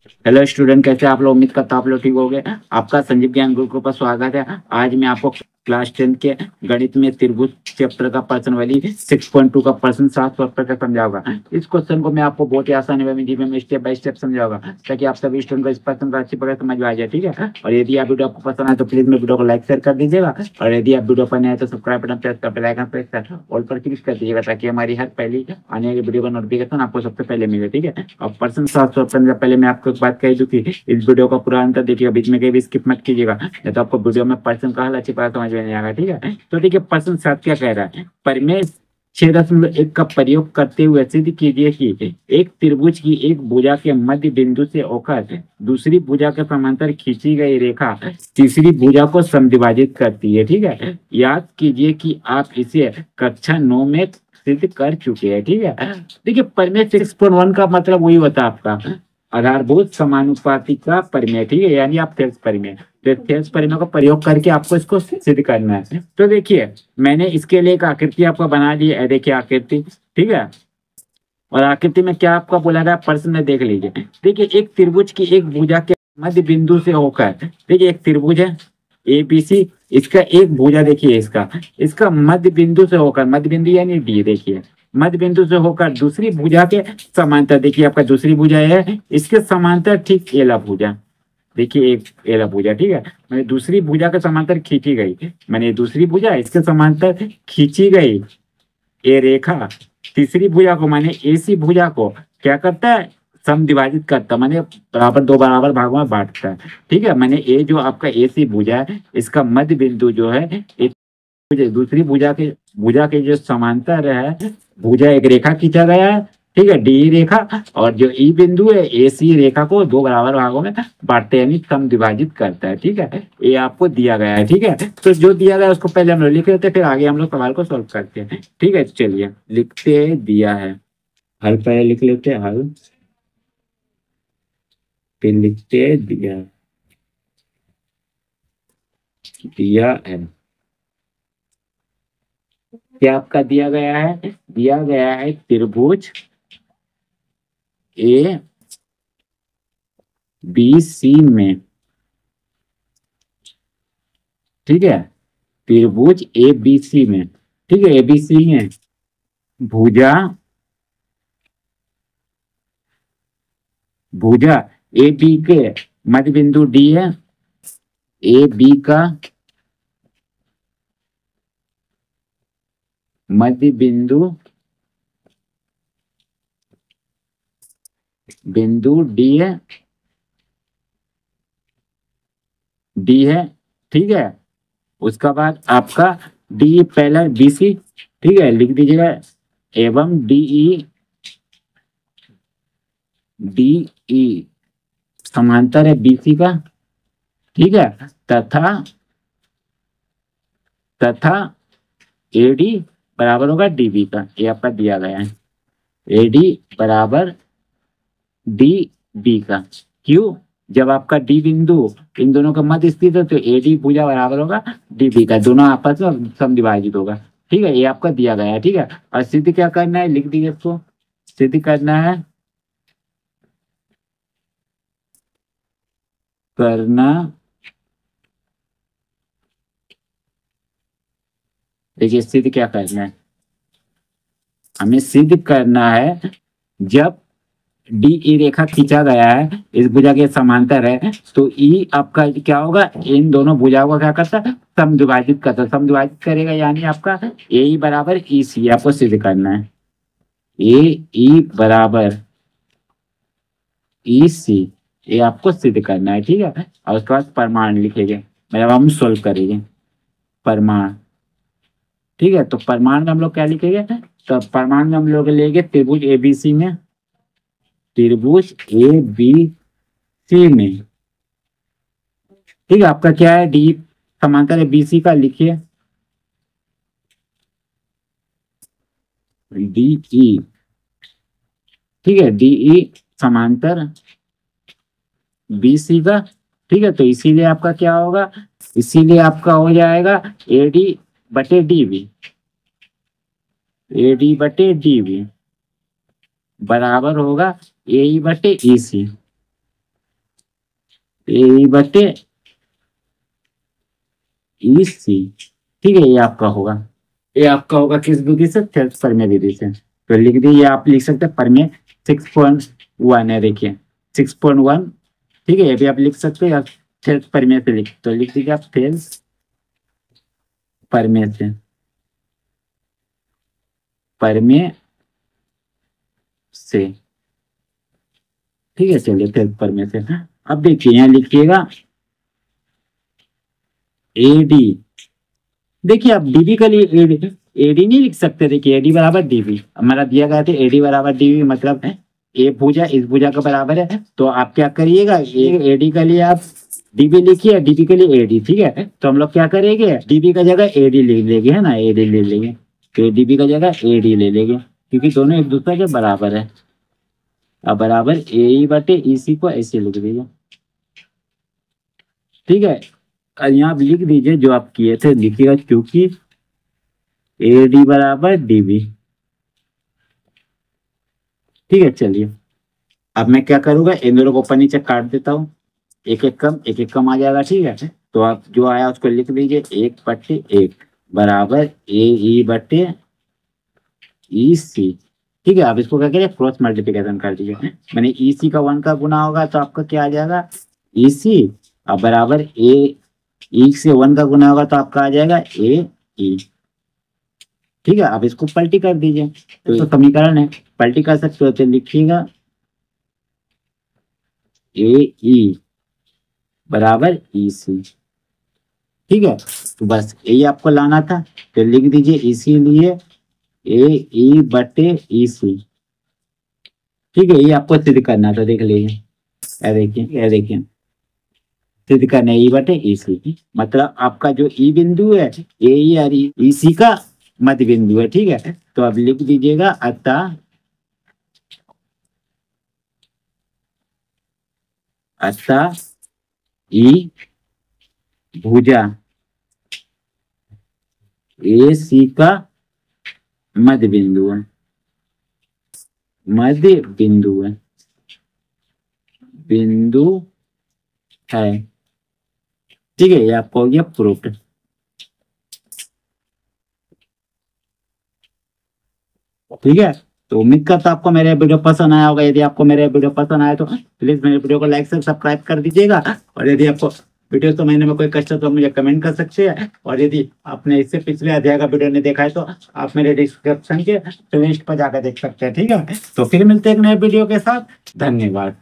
Hello student, कैसे आप लोग? उम्मीद करता हूं आप लोग ठीक हो गए। आपका संजीव ज्ञान गुरुकुल पर स्वागत है। आज मैं आपको क्लास 10 के गणित में त्रिभुज चैप्टर का पर्सन वाली 6.2 का पर्सन 7 तक समझाऊंगा। इस क्वेश्चन को मैं आपको बहुत ही आसानी में स्टेप बाय स्टेप समझाऊंगा, ताकि आप सभी स्टूडेंट को इस पर्सन का अच्छी प्रकार समझ में आ जाए। ठीक है, और यदि आप वीडियो आपको पसंद आए तो प्लीज मेरे वीडियो को लाइक शेयर कर दीजिएगा, और यदि आप वीडियो पर नए हैं तो सब्सक्राइब बटन प्रेस कर बेल आइकन प्रेस कर ऑल पर क्लिक कर दीजिएगा, ताकि हमारी हर पहली आने वाली वीडियो का नोटिफिकेशन आपको सबसे पहले मिले। ठीक है, और पर्सन 7 पहले मैं आपको एक बात कही थी कि इस वीडियो का पूरा अंतर देखिएगा, बीच में कहीं भी स्किप मत कीजिएगा, नहीं तो आपको वीडियो में पर्सन का हल अच्छी तरह समझ में नहीं आएगा। ठीक है, तो देखिए पर्सन 7 क्या कह रहा है। परिमेय 6.1 का प्रयोग करते हुए सिद्ध कीजिए कि एक त्रिभुज की एक भुजा के मध्य बिंदु से होकर दूसरी भुजा के समांतर खींची गई रेखा तीसरी भुजा को समद्विभाजित करती है। ठीक है, याद कीजिए कि आप इसे कक्षा 9 में सिद्ध कर चुके हैं। ठीक है, देखिए परिमेय 6.1 का मतलब वही होता है आपका आधारभूत समानुपाती का परिमेय। ठीक है, यानी आप थेल्स परिमेय, तो थेल्स परिमेय का प्रयोग करके आपको इसको सिद्ध करना है। तो देखिए मैंने इसके लिए एक आकृति आपको बना दी है, देखिए आकृति। ठीक है, और आकृति में क्या आपका बोला रहा है प्रश्न में देख लीजिए। देखिए एक त्रिभुज की एक भुजा के मध्य बिंदु से होकर, देखिए एक त्रिभुज है एबीसी, इसका एक भुजा देखिए, इसका इसका मध्य बिंदु से होकर, मध्य बिंदु यानी डी, देखिए मध्य बिंदु से होकर दूसरी भुजा के समांतर, देखिए आपका दूसरी भुजा है, इसके समांतर ठीक एला भुजा, देखिए एक एला भुजा। ठीक है, मैंने दूसरी भुजा के समांतर खींची गई, मैंने दूसरी भुजा इसके समांतर खींची गई ये रेखा तीसरी भुजा को, माने एसी भुजा को क्या करता है, समद्विभाजित करता, माने बराबर दो बराबर भागों में बांटता है। ठीक है, मैंने ये जो आपका एसी भुजा है, इसका मध्य बिंदु जो है एक दूसरी भुजा के जो समांतर है भुजा एक रेखा खींचा गया है। ठीक है, डी रेखा, और जो ई बिंदु है एसी रेखा को दो बराबर भागों में बांटते हैं, यानी समद्विभाजित करता है। ठीक है, ये आपको दिया गया है। ठीक है, तो जो दिया गया है उसको पहले हम लोग लिख लेते हैं, फिर आगे हम लोग सवाल को सॉल्व करते हैं। ठीक है, चलिए लिखते दिया है, हल पहले लिख लेते हैं, हल फिर लिखते दिया, दिया है। क्या आपका दिया गया है? दिया गया है त्रिभुज ए बी सी में। ठीक है, त्रिभुज ए बी सी में, ठीक है, ए बी सी में भुजा भुजा ए बी के मध्य बिंदु डी है, ए बी का मध्य बिंदु डी है, डी है। ठीक है, उसका बाद आपका डी पहला बी सी, ठीक है, लिख दीजिएगा, एवं डी ई समांतर है बीसी का। ठीक है, तथा तथा एडी बराबर होगा डीबी का, ये आपका दिया गया है, एडी बराबर डी बी का। क्यों? जब आपका डी बिंदु इन दोनों का मध्य स्थित है तो एडी भुजा बराबर होगा डीबी का, दोनों आपस में समद्विभाजित होगा। ठीक है, ये आपका दिया गया है। ठीक है, और सिद्ध क्या करना है, लिख दीजिए इसको, सिद्ध करना है, करना, देखिए सिद्ध क्या करना है, हमें सिद्ध करना है जब डी ई रेखा खींचा गया है इस भुजा के समांतर है, तो ई आपका क्या होगा, इन दोनों भुजाओं का क्या करता है, समद्विभाजित करता है, समद्विभाजित करेगा, यानी आपका ए ई बराबर ई सी आपको सिद्ध करना है, ए ई बराबर ई सी, ये आपको सिद्ध करना है। ठीक है, और उसके बाद प्रमाण लिखेंगे, मतलब हम सोल्व करेंगे प्रमाण। ठीक है, तो प्रमाण में हम लोग क्या लिखेंगे, तो प्रमाण में हम लोग लेंगे त्रिभुज एबीसी में, त्रिभुज ए बी सी में। ठीक है, आपका क्या है, डी समांतर है बीसी का, लिखिए डी ई। ठीक है, डी ई समांतर बीसी का। ठीक है, तो इसीलिए आपका क्या होगा, इसीलिए आपका हो जाएगा एडी बटे डी बी, एडी बटे डी बी बराबर होगा ए बटे ई सी। ए बटे ई सी। ठीक है, ये आपका होगा, ये आपका होगा किस विधि से, थेल्स परमेय विधि से। तो लिख दीजिए, आप लिख सकते हैं परमेय 6.1 है, देखिए 6.1। ठीक है, ये भी आप लिख सकते हैं, थेल्स परमेय से लिख, तो लिख दीजिए आप थेल्स परमेय से, परमेय से। ठीक है, चलिए थेल्स परमेय से। अब देखिए यहाँ लिखिएगा एडी। देखिए आप डीबी के लिए एडी, एडी नहीं लिख सकते। देखिए एडी बराबर डीबी हमारा दिया गया था, एडी बराबर डीबी मतलब ए भुजा इस भुजा के बराबर है। तो आप क्या करिएगा, एडी के लिए आप डीबी लिखिए, डीबी के लिए एडी। ठीक है, तो हम लोग क्या करेंगे, डीबी का जगह एडी ले लेंगे, है ना, एडी ले लेंगे। तो डीबी का जगह एडी ले लेंगे, क्योंकि दोनों एक दूसरे के बराबर है। अब बराबर ए बटे ई सी को ऐसे लिख दीजिए। ठीक है, यहाँ आप लिख दीजिए जो आप किए थे, लिखिएगा क्योंकि ए डी बराबर डी बी। ठीक है, चलिए अब मैं क्या करूंगा, इन दोनों को ऊपर नीचे काट देता हूँ, एक एक कम आ जाएगा। ठीक है, तो आप जो आया उसको लिख दीजिए, 1/1 बराबर ए ई बटे ई सी। ठीक है, आप इसको क्या करिए, क्रॉस मल्टीप्लिकेशन कर दीजिए। मैंने ई सी का 1 का गुना होगा तो आपका क्या आ जाएगा, ई सी। अब बराबर ए ई से 1 का गुना होगा तो आपका आ जाएगा ए ई। ठीक है, आप इसको पलटी कर दीजिए, तो समीकरण है, पलटी कर सकते हो। तो लिखिएगा ए ई बराबर ई सी। ठीक है, तो बस यही आपको लाना था, तो लिख दीजिए इसीलिए ए ई बटे ई सी। ठीक है, ये आपको सिद्ध करना था, देख लीजिए, ये देखिए, ये देखिए, सिद्ध करना है ई बटे ई सी, मतलब आपका जो ई बिंदु है ए ई और ई सी का मध्य बिंदु है। ठीक है, तो अब लिख दीजिएगा अतः ई भुजा ए सी का मध्य बिंदु है, मध्य बिंदु है, बिंदु है। ठीक है, ये आपको हो गया प्रूफ। ठीक है, तो उम्मीद करता आपको मेरे वीडियो पसंद आया होगा। यदि आपको मेरे वीडियो पसंद आया तो प्लीज मेरे वीडियो को लाइक से सब्सक्राइब कर दीजिएगा। और यदि आपको वीडियो समझने में कोई कष्ट है तो मुझे कमेंट कर सकते हैं। और यदि आपने इससे पिछले अध्याय का वीडियो नहीं देखा है तो आप मेरे डिस्क्रिप्शन के प्लेलिस्ट पर जाकर देख सकते हैं। ठीक है, तो फिर मिलते हैं एक नए वीडियो के साथ। धन्यवाद।